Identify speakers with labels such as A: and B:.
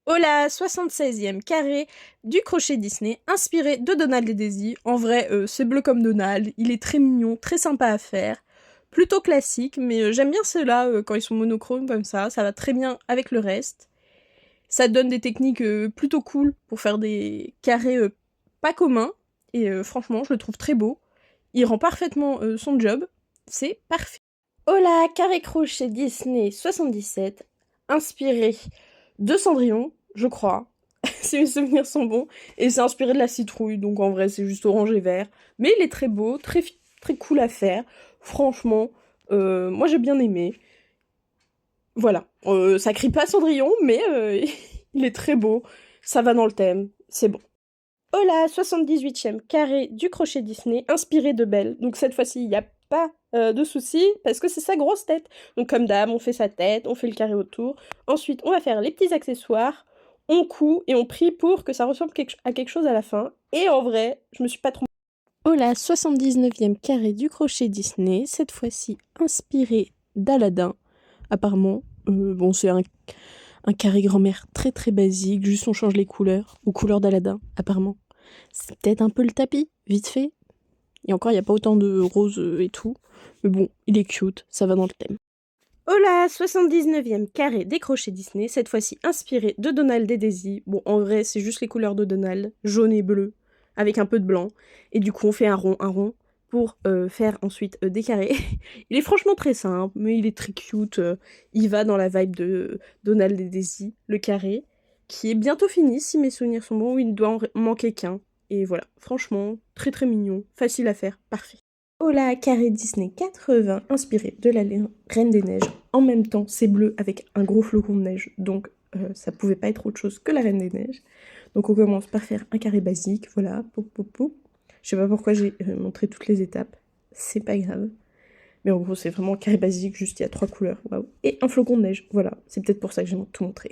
A: Oh la 76e carré du crochet Disney, inspiré de Donald et Daisy. En vrai, c'est bleu comme Donald, il est très mignon, très sympa à faire. Plutôt classique, mais j'aime bien ceux-là quand ils sont monochromes comme ça va très bien avec le reste. Ça donne des techniques plutôt cool pour faire des carrés pas communs, et franchement, je le trouve très beau. Il rend parfaitement son job, c'est parfait. Hola, carré crochet Disney 77, inspiré de Cendrillon, je crois, si mes souvenirs sont bons, et c'est inspiré de la citrouille, donc en vrai c'est juste orange et vert. Mais il est très beau, très cool à faire, franchement, moi j'ai bien aimé. Voilà, ça crie pas Cendrillon, mais il est très beau, ça va dans le thème, c'est bon. Hola, 78e carré du crochet Disney, inspiré de Belle. Donc cette fois-ci, il n'y a pas de souci, parce que c'est sa grosse tête. Donc comme d'hab, on fait sa tête, on fait le carré autour. Ensuite, on va faire les petits accessoires, on coud et on prie pour que ça ressemble à quelque chose à la fin. Et en vrai, je me suis pas trompée. Hola, 79e carré du crochet Disney, cette fois-ci inspiré d'Aladin. Apparemment, bon, c'est un carré grand-mère très basique, juste on change les couleurs, aux couleurs d'Aladin, apparemment. C'est peut-être un peu le tapis, vite fait. Et encore, il n'y a pas autant de roses et tout. Mais bon, il est cute, ça va dans le thème. Hola, 79e carré décroché Disney, cette fois-ci inspiré de Donald et Daisy. Bon, en vrai, c'est juste les couleurs de Donald, jaune et bleu, avec un peu de blanc. Et du coup, on fait un rond, pour faire ensuite des carrés. Il est franchement très simple, mais il est très cute. Il va dans la vibe de Donald et Daisy, le carré, qui est bientôt fini, si mes souvenirs sont bons, il ne doit en manquer qu'un. Et voilà, franchement, très mignon, facile à faire, parfait. Hola, carré Disney 80, inspiré de la Reine des Neiges. En même temps, c'est bleu avec un gros flocon de neige, donc ça pouvait pas être autre chose que la Reine des Neiges. Donc on commence par faire un carré basique, voilà, pou. Je sais pas pourquoi j'ai montré toutes les étapes, c'est pas grave. Mais en gros, c'est vraiment un carré basique, juste il y a 3 couleurs, waouh. Et un flocon de neige, voilà, c'est peut-être pour ça que j'ai tout montré.